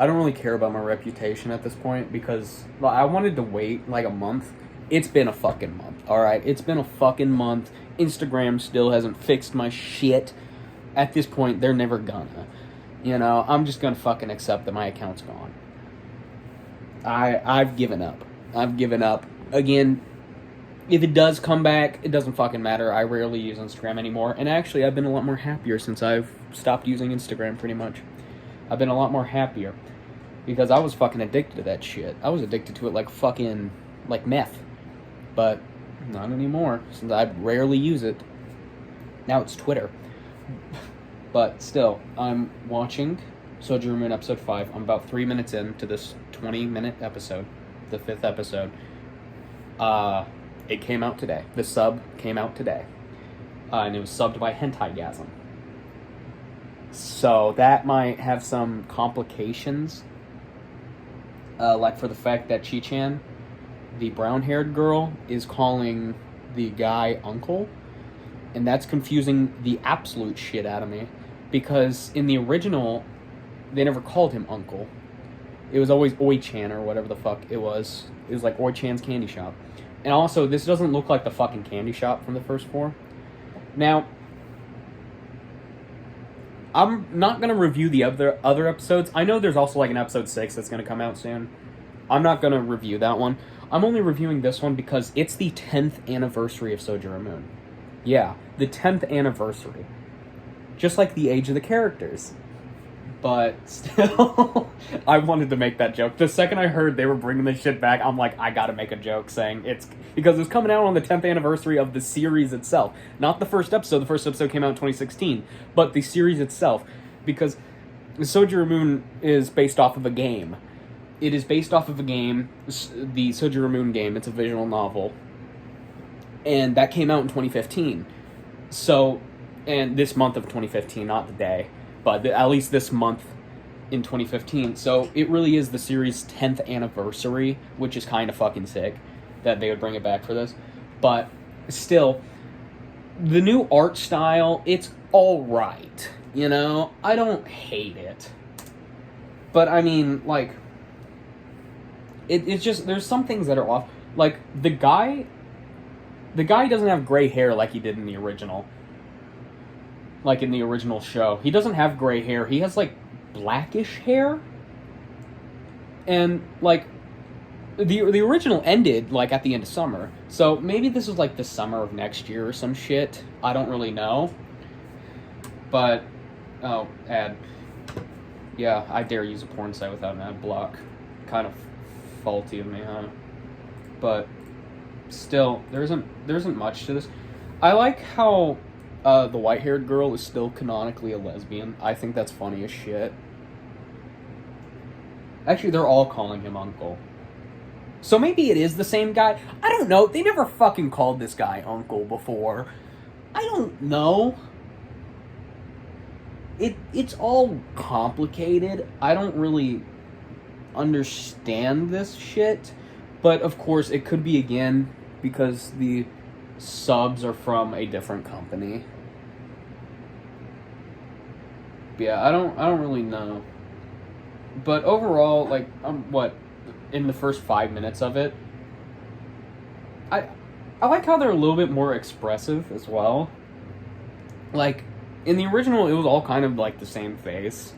I don't really care about my reputation at this point because I wanted to wait like a month. It's been a fucking month, alright? It's been a fucking month. Instagram still hasn't fixed my shit. At this point, they're never gonna. You know, I'm just gonna fucking accept that my account's gone. I've given up. I've given up. Again, if it does come back, it doesn't fucking matter. I rarely use Instagram anymore. And actually, I've been a lot more happier since I've stopped using Instagram, pretty much. I've been a lot more happier. Because I was fucking addicted to that shit. I was addicted to it like fucking, like meth. But not anymore, since I rarely use it. Now it's Twitter. But still, I'm watching Sojourer episode 5. I'm about 3 minutes into this 20-minute episode. The 5th episode. It came out today. The sub came out today. And it was subbed by Hentaigasm. So that might have some complications. Like for the fact that Chi-chan, the brown-haired girl, is calling the guy uncle. And that's confusing the absolute shit out of me. Because in the original, they never called him uncle. It was always Oi-chan or whatever the fuck it was. It was like Oi-chan's candy shop. And also, this doesn't look like the fucking candy shop from the first 4. Now, I'm not going to review the other episodes. I know there's also like an episode 6 that's going to come out soon. I'm not going to review that one. I'm only reviewing this one because it's the 10th anniversary of Sojourer Moon. Yeah, the 10th anniversary. Just like the age of the characters. But still, I wanted to make that joke. The second I heard they were bringing this shit back, I'm like, I gotta make a joke saying it's... Because it's coming out on the 10th anniversary of the series itself. Not the first episode. The first episode came out in 2016. But the series itself. Because Sojourer Moon is based off of a game. It is based off of a game, the Sojourer Moon game. It's a visual novel. And that came out in 2015. So, and this month of 2015, not the day. But at least this month in 2015. So it really is the series' 10th anniversary, which is kind of fucking sick that they would bring it back for this. But still, the new art style, it's alright. You know? I don't hate it. But I mean, like, it's just, there's some things that are off. Like, the guy doesn't have gray hair like he did in the original. Like in the original show. He doesn't have gray hair. He has, like, blackish hair. And, like, the original ended, like, at the end of summer. So maybe this is, like, the summer of next year or some shit. I don't really know. But, oh, ad. Yeah, I dare use a porn site without an ad block. Kind of faulty of me, huh? But still, there isn't much to this. I like how the white-haired girl is still canonically a lesbian. I think that's funny as shit. Actually, they're all calling him uncle. So maybe it is the same guy. I don't know. They never fucking called this guy uncle before. I don't know. It's all complicated. I don't really understand this shit. But, of course, it could be, again, because the subs are from a different company. Yeah, I don't really know. But overall, like, in the first 5 minutes of it, I like how they're a little bit more expressive as well. Like, in the original, it was all kind of, like, the same face.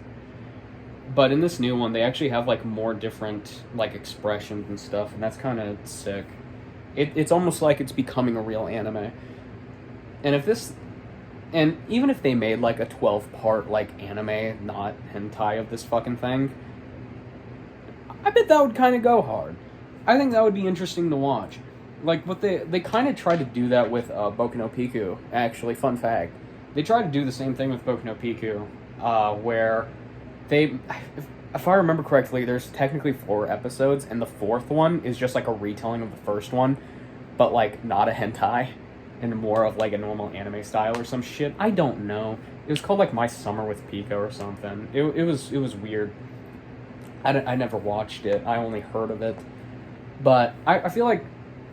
But in this new one, they actually have, like, more different, like, expressions and stuff, and that's kind of sick. It's almost like it's becoming a real anime. And even if they made, like, a 12-part, like, anime, not hentai of this fucking thing, I bet that would kind of go hard. I think that would be interesting to watch. Like, what they kind of tried to do that with Boku no Pico, actually, fun fact. They tried to do the same thing with Boku no Pico, where if I remember correctly, there's technically 4 episodes, and the 4th one is just, like, a retelling of the first one, but, like, not a hentai, and more of, like, a normal anime style or some shit. I don't know. It was called, like, My Summer with Pico or something. It was weird. I never watched it. I only heard of it. But I feel like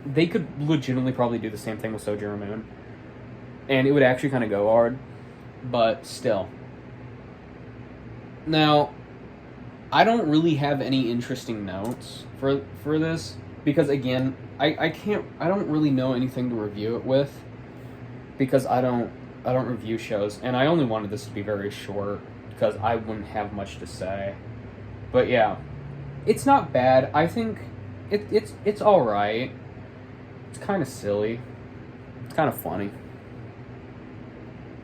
they could legitimately probably do the same thing with Sojourer Moon. And it would actually kind of go hard. But still. Now, I don't really have any interesting notes for this because again, I don't really know anything to review it with because I don't review shows, and I only wanted this to be very short because I wouldn't have much to say. But yeah, it's not bad. I think it's all right. It's kind of silly. It's kind of funny.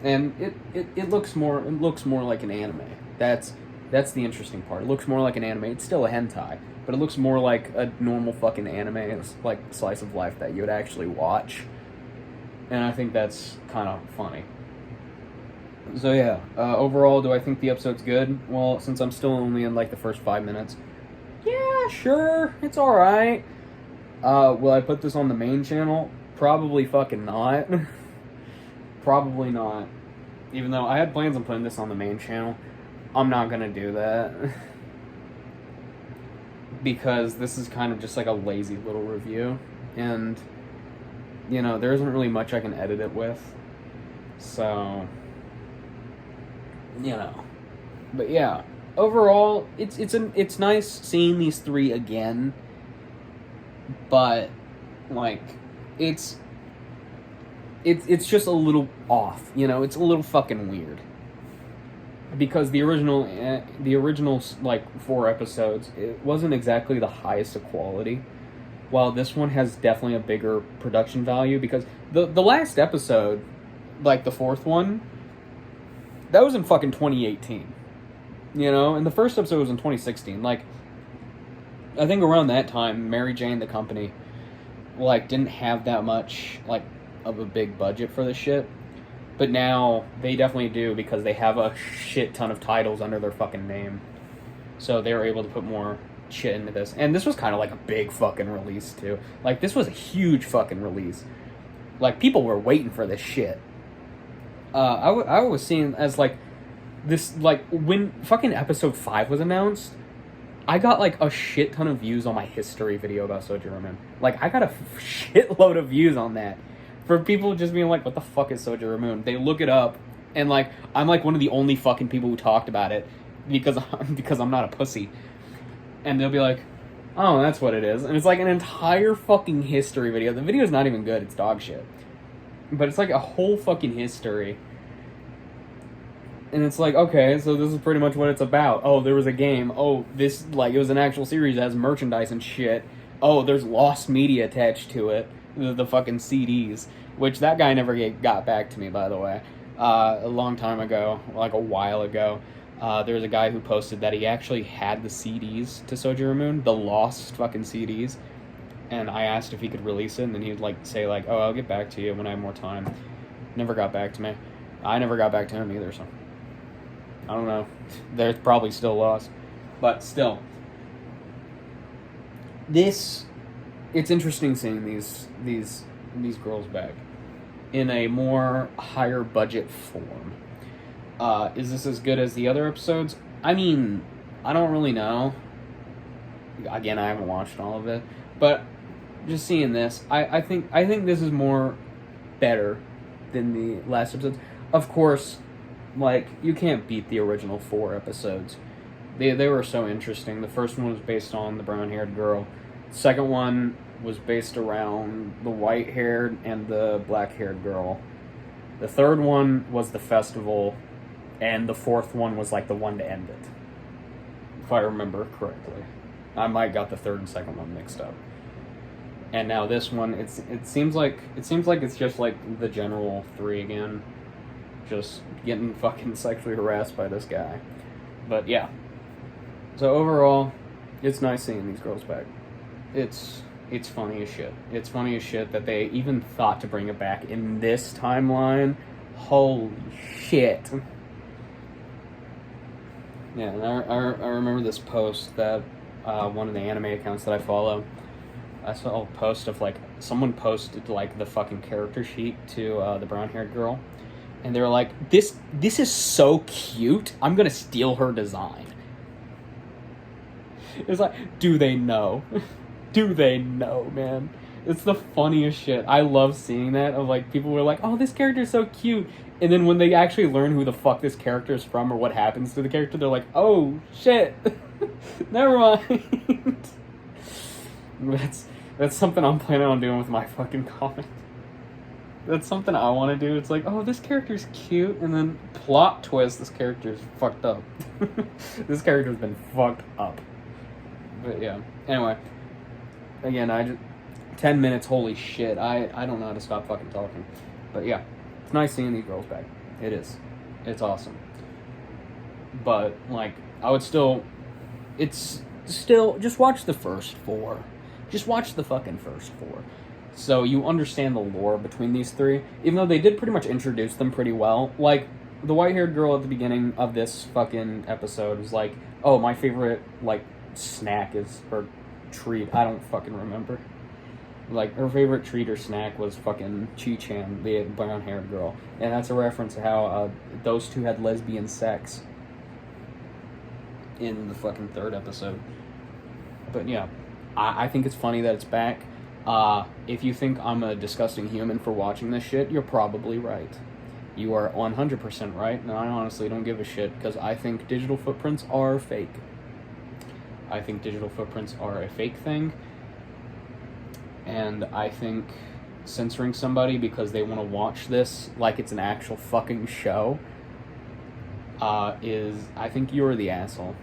And it looks more like an anime. That's the interesting part. It looks more like an anime. It's still a hentai, but it looks more like a normal fucking anime. It's like slice of life that you would actually watch. And I think that's kind of funny. So yeah, overall, do I think the episode's good? Well, since I'm still only in like the first 5 minutes, yeah, sure, it's all right. Will I put this on the main channel? Probably fucking not. Probably not. Even though I had plans on putting this on the main channel, I'm not gonna do that. Because this is kind of just like a lazy little review. And, you know, there isn't really much I can edit it with. So, you know. But yeah, overall, it's nice seeing these three again. But, like, it's just a little off, you know? It's a little fucking weird. Because the original like 4 episodes, it wasn't exactly the highest of quality. While this one has definitely a bigger production value, because the last episode, like the 4th one, that was in fucking 2018. You know? And the first episode was in 2016. Like, I think around that time, Mary Jane the company, like, didn't have that much, like, of a big budget for this shit. But now, they definitely do, because they have a shit ton of titles under their fucking name. So they were able to put more shit into this. And this was kind of like a big fucking release, too. Like, this was a huge fucking release. Like, people were waiting for this shit. I was seeing as, like, this, like, when fucking episode 5 was announced, I got, like, a shit ton of views on my history video about Sojourer. Like, I got a shitload of views on that. For people just being like, what the fuck is Sojourer? They look it up, and, like, I'm, like, one of the only fucking people who talked about it because I'm not a pussy. And they'll be like, oh, that's what it is. And it's, like, an entire fucking history video. The video's not even good. It's dog shit. But it's, like, a whole fucking history. And it's like, okay, so this is pretty much what it's about. Oh, there was a game. Oh, this, like, it was an actual series that has merchandise and shit. Oh, there's lost media attached to it. The fucking CDs. Which, that guy never got back to me, by the way. A long time ago, like a while ago, there was a guy who posted that he actually had the CDs to Sojourer, the lost fucking CDs. And I asked if he could release it, and then he would, like, say, like, oh, I'll get back to you when I have more time. Never got back to me. I never got back to him either, so... I don't know. They're probably still lost. But still. It's interesting seeing these girls back in a more higher budget form. Is this as good as the other episodes? I mean, I don't really know. Again, I haven't watched all of it. But just seeing this, I think this is more better than the last episodes. Of course, like, you can't beat the original 4 episodes. They were so interesting. The first one was based on the brown-haired girl. The second one was based around the white-haired and the black-haired girl. The third one was the festival, and the 4th one was, like, the one to end it. If I remember correctly. I might got the 3rd and 2nd one mixed up. And now this one, it seems like it's just like the general 3 again. Just getting fucking sexually harassed by this guy. But yeah. So overall, it's nice seeing these girls back. It's funny as shit. It's funny as shit that they even thought to bring it back in this timeline. Holy shit. Yeah, and I remember this post that one of the anime accounts that I follow, I saw a post of, like, someone posted, like, the fucking character sheet to the brown-haired girl. And they were like, this is so cute, I'm gonna steal her design. It's like, do they know? Do they know, man? It's the funniest shit. I love seeing that, of, like, people were like, oh, this character's so cute. And then when they actually learn who the fuck this character is from or what happens to the character, they're like, oh, shit. Never mind. That's something I'm planning on doing with my fucking comment. That's something I want to do. It's like, oh, this character's cute, and then plot twist, this character's fucked up. This character's been fucked up. But yeah. Anyway, again, 10 minutes. Holy shit! I don't know how to stop fucking talking. But yeah, it's nice seeing these girls back. It is. It's awesome. But like, I would still. It's still just watch the first 4. Just watch the fucking first 4. So you understand the lore between these 3, even though they did pretty much introduce them pretty well. Like, the white-haired girl at the beginning of this fucking episode was like, oh, my favorite, like, snack is, or treat, I don't fucking remember. Like, her favorite treat or snack was fucking Chi-chan, the brown-haired girl. And that's a reference to how those two had lesbian sex in the fucking 3rd episode. But yeah, I think it's funny that it's back. If you think I'm a disgusting human for watching this shit, you're probably right. You are 100% right, and I honestly don't give a shit, because I think digital footprints are fake. I think digital footprints are a fake thing, and I think censoring somebody because they want to watch this like it's an actual fucking show I think you're the asshole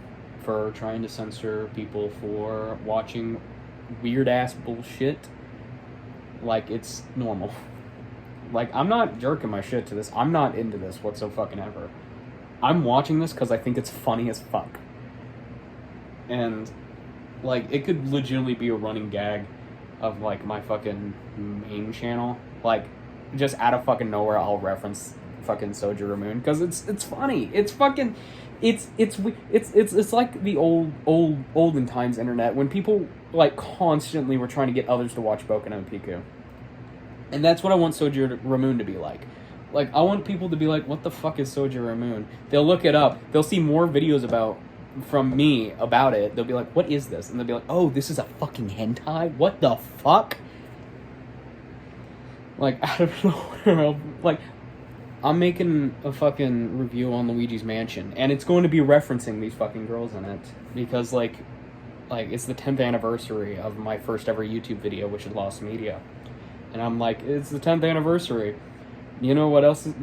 for trying to censor people for watching weird-ass bullshit like it's normal. Like, I'm not jerking my shit to this. I'm not into this whatsoever. I'm watching this because I think it's funny as fuck. And, like, it could legitimately be a running gag of, like, my fucking main channel. Like, just out of fucking nowhere, I'll reference fucking Sojourer Rune because it's funny. It's fucking... It's like the olden times internet when people like constantly were trying to get others to watch Boku no Pico. And that's what I want Sojourer Rune to be like. Like, I want people to be like, what the fuck is Sojourer Rune? They'll look it up. They'll see more videos from me about it. They'll be like, what is this? And they'll be like, oh, this is a fucking hentai? What the fuck? Like, I don't know. Like, I'm making a fucking review on Luigi's Mansion, and it's going to be referencing these fucking girls in it, because, like, it's the 10th anniversary of my first ever YouTube video, which is Lost Media. And I'm like, it's the 10th anniversary. Do you know what else is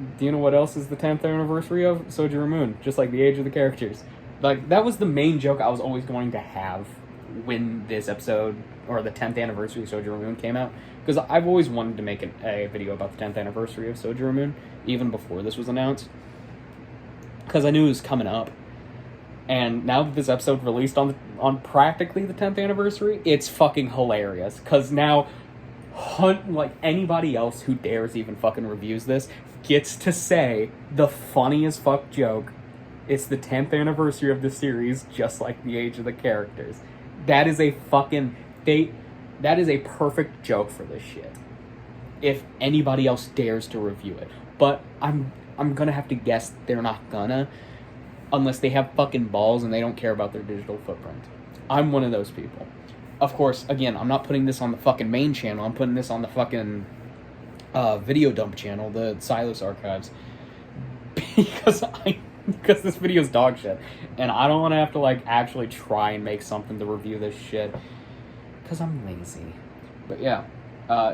the 10th anniversary of? Sojourer Rune, just like the age of the characters. Like, that was the main joke I was always going to have when this episode, or the 10th anniversary of Sojourer Rune came out. Because I've always wanted to make a video about the 10th anniversary of Sojourer Rune, even before this was announced. Because I knew it was coming up. And now that this episode released on practically the 10th anniversary, it's fucking hilarious. Because now, like, anybody else who dares even fucking reviews this gets to say the funniest fuck joke. It's the 10th anniversary of the series, just like the age of the characters. That is a fucking... That is a perfect joke for this shit. If anybody else dares to review it. But I'm gonna have to guess they're not gonna. Unless they have fucking balls and they don't care about their digital footprint. I'm one of those people. Of course, again, I'm not putting this on the fucking main channel. I'm putting this on the fucking video dump channel, the Silas Archives. Because this video's dog shit. And I don't want to have to, like, actually try and make something to review this shit. Because I'm lazy. But yeah,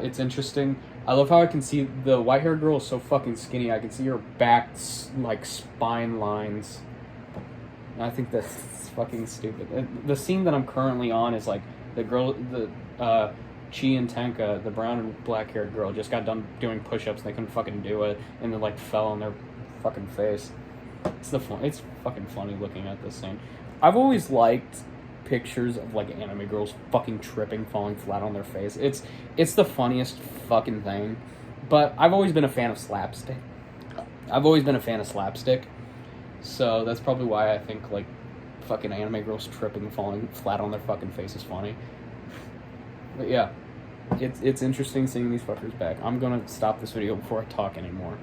it's interesting. I love how I can see the white-haired girl is so fucking skinny. I can see her back, like, spine lines. And I think that's fucking stupid. The scene that I'm currently on is, like, the girl, Chi and Tenka, the brown and black-haired girl, just got done doing push-ups and they couldn't fucking do it. And then, like, fell on their fucking face. It's fucking funny looking at this scene. I've always liked pictures of, like, anime girls fucking tripping, falling flat on their face. It's the funniest fucking thing. But I've always been a fan of slapstick. So that's probably why I think, like, fucking anime girls tripping and falling flat on their fucking face is funny. But yeah, it's interesting seeing these fuckers back. I'm gonna stop this video before I talk anymore.